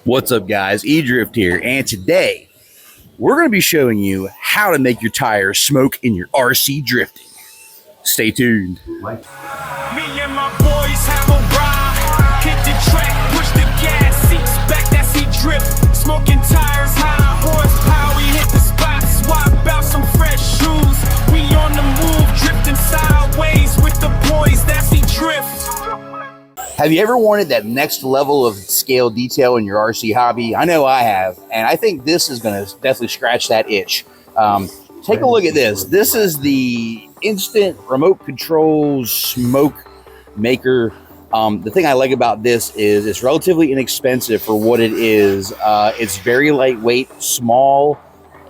What's up, guys? Edrift here, and today we're going to be showing you how to make your tires smoke in your RC drifting. Stay tuned. Me and my boys have a ride, hit the track, push the gas, seats back, that's Edrift, smoking tires, high horsepower, we hit the spot, swap out some fresh shoes, we on the move, drifting sideways with the boys, that's Edrift. Have you ever wanted that next level of scale detail in your RC hobby? I know I have, and I think this is going to definitely scratch that itch. Take a look at this. This is the instant remote control smoke maker. The thing I like about this is it's relatively inexpensive for what it is. It's very lightweight, small,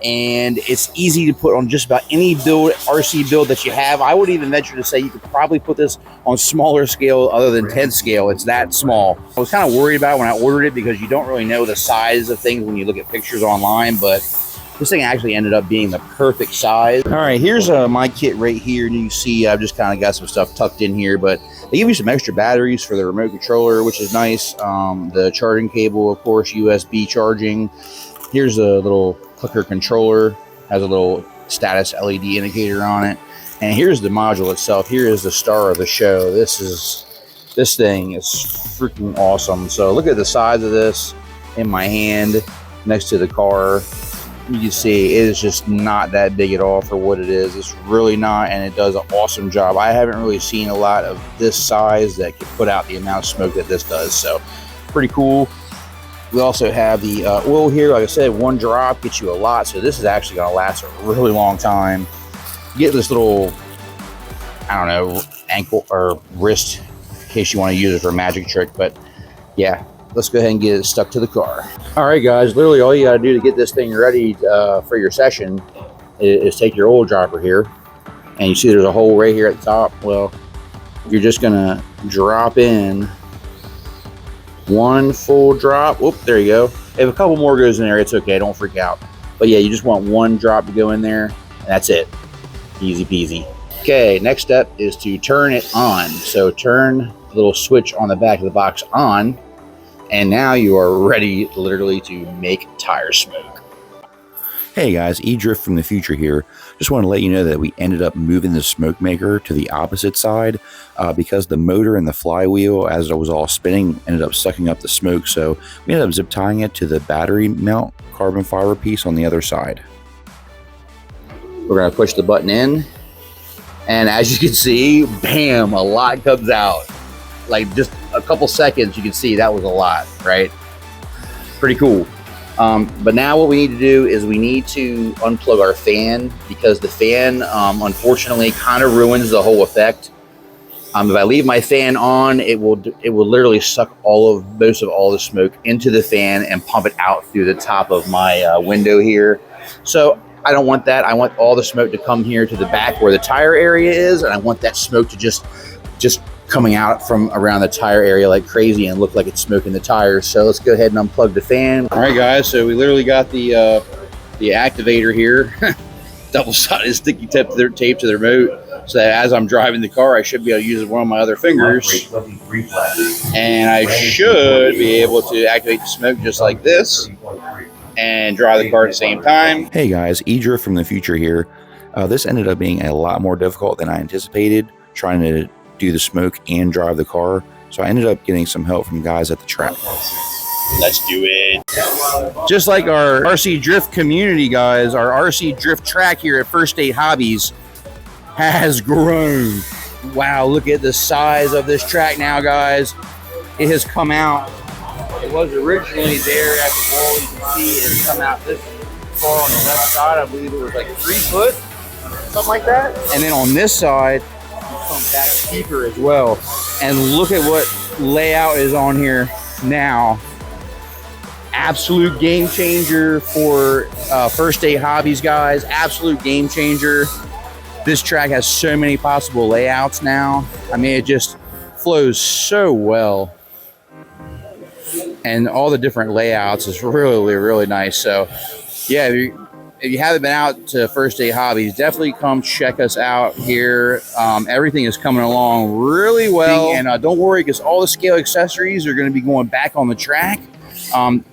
and it's easy to put on just about any build, RC build that you have. I would even venture to say you could probably put this on smaller scale other than 10 scale. It's that small. I was kind of worried about it when I ordered it because you don't really know the size of things when you look at pictures online, but this thing actually ended up being the perfect size. All right, here's my kit right here. You see I've just kind of got some stuff tucked in here, but they give you some extra batteries for the remote controller, which is nice. The charging cable, of course, USB charging. Here's a little clicker controller, has a little status LED indicator on it. And here's the module itself. Here is the star of the show. This thing is freaking awesome. So look at the size of this in my hand next to the car. You can see it is just not that big at all for what it is. It's really not, and it does an awesome job. I haven't really seen a lot of this size that can put out the amount of smoke that this does. So pretty cool. We also have the oil here. Like I said, one drop gets you a lot. So this is actually going to last a really long time. You get this little, I don't know, ankle or wrist in case you want to use it for a magic trick. But yeah, let's go ahead and get it stuck to the car. All right, guys, literally all you got to do to get this thing ready for your session is take your oil dropper here. And you see there's a hole right here at the top. Well, you're just going to drop in one full drop. Whoop, there you go. If a couple more goes in there, it's okay. Don't freak out. But yeah, you just want one drop to go in there, and that's it. Easy peasy. Okay, next step is to turn it on. So turn the little switch on the back of the box on, and now you are ready literally to make tire smoke. Hey guys, Edrift from the future here. Just want to let you know that we ended up moving the smoke maker to the opposite side because the motor and the flywheel, as it was all spinning, ended up sucking up the smoke. So we ended up zip tying it to the battery mount carbon fiber piece on the other side. We're going to push the button in, and as you can see, bam, a lot comes out. Like just a couple seconds, you can see that was a lot, right? Pretty cool. But now what we need to do is we need to unplug our fan because the fan, unfortunately, kind of ruins the whole effect. If I leave my fan on, it will literally suck most of all the smoke into the fan and pump it out through the top of my window here. So I don't want that. I want all the smoke to come here to the back where the tire area is, and I want that smoke to just coming out from around the tire area like crazy and look like it's smoking the tires. So let's go ahead and unplug the fan. All right, guys, so we literally got the activator here. Double-sided sticky tape to the remote, so that as I'm driving the car, I should be able to use one of my other fingers. And I should be able to activate the smoke just like this and drive the car at the same time. Hey guys, Edrift from the future here. This ended up being a lot more difficult than I anticipated, trying to do the smoke and drive the car. So I ended up getting some help from guys at the track. Let's do it. Just like our RC drift community, guys, our RC drift track here at First A Hobbies has grown. Wow, look at the size of this track now, guys. It has come out. It was originally there at the wall. You can see it has come out this far on the left side. I believe it was like 3 foot, something like that. And then on this side, come back steeper as well. And look at what layout is on here now. Absolute game changer for First A Hobbies, guys. Absolute game changer. This track has so many possible layouts now. I mean, it just flows so well. And all the different layouts is really, really nice. So yeah, if you haven't been out to First A Hobbies, definitely come check us out here. Everything is coming along really well. And don't worry, because all the scale accessories are going to be going back on the track.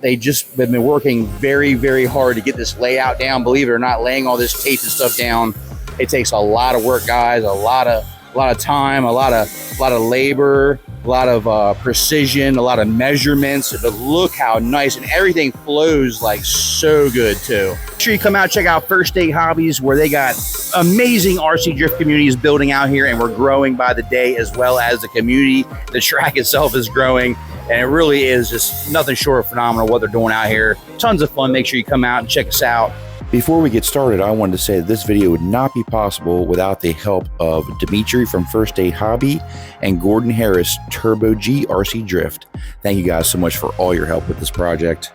They just have been working very, very hard to get this layout down. Believe it or not, laying all this tape and stuff down, it takes a lot of work, guys. A lot of time, a lot of labor, a lot of precision, a lot of measurements. But look how nice, and everything flows like so good too. Make sure you come out, check out First A Hobbies, where they got amazing RC drift communities building out here, and we're growing by the day, as well as the community. The track itself is growing, and it really is just nothing short of phenomenal what they're doing out here. Tons of fun. Make sure you come out and check us out. Before we get started, I wanted to say that this video would not be possible without the help of Dimitri from First A Hobby and Gordon Harris, Turbo G RC Drift. Thank you guys so much for all your help with this project.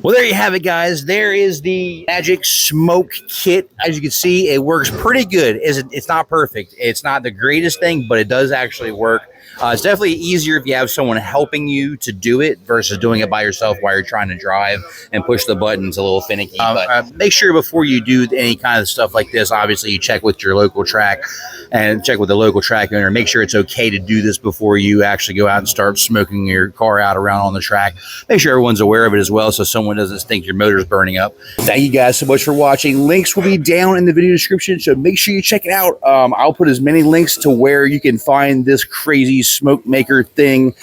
Well, there you have it, guys. There is the Magic Smoke Kit. As you can see, it works pretty good. It's not perfect. It's not the greatest thing, but it does actually work. It's definitely easier if you have someone helping you to do it versus doing it by yourself while you're trying to drive and push the buttons a little finicky. But make sure before you do any kind of stuff like this, obviously you check with your local track and check with the local track owner. Make sure it's okay to do this before you actually go out and start smoking your car out around on the track. Make sure everyone's aware of it as well so someone doesn't think your motor's burning up. Thank you guys so much for watching. Links will be down in the video description, so make sure you check it out. I'll put as many links to where you can find this crazy smoke maker thing.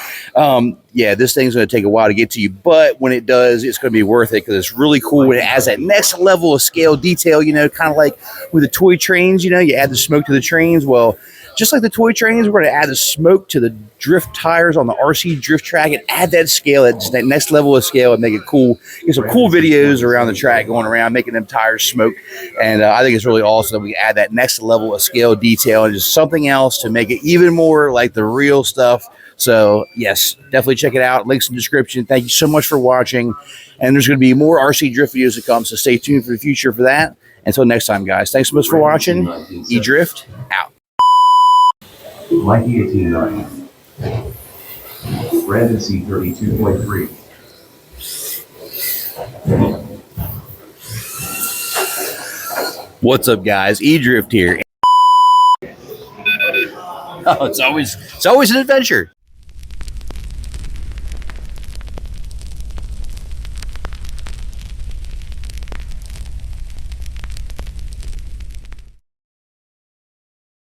Yeah, this thing's going to take a while to get to you, but when it does, it's going to be worth it because it's really cool when it adds that next level of scale detail, you know, kind of like with the toy trains, you know, you add the smoke to the trains. Well, just like the toy trains, we're going to add the smoke to the drift tires on the RC drift track and add that scale, that next level of scale, and make it cool. Get some cool videos around the track going around, making them tires smoke. And I think it's really awesome that we add that next level of scale detail and just something else to make it even more like the real stuff. So, yes, definitely check it out. Links in the description. Thank you so much for watching. And there's going to be more RC drift videos to come, so stay tuned for the future for that. Until next time, guys. Thanks so much for watching. E-Drift, out. Mikey 1890. Brandon C 32.3. What's up, guys? E-Drift here. Oh, it's always an adventure.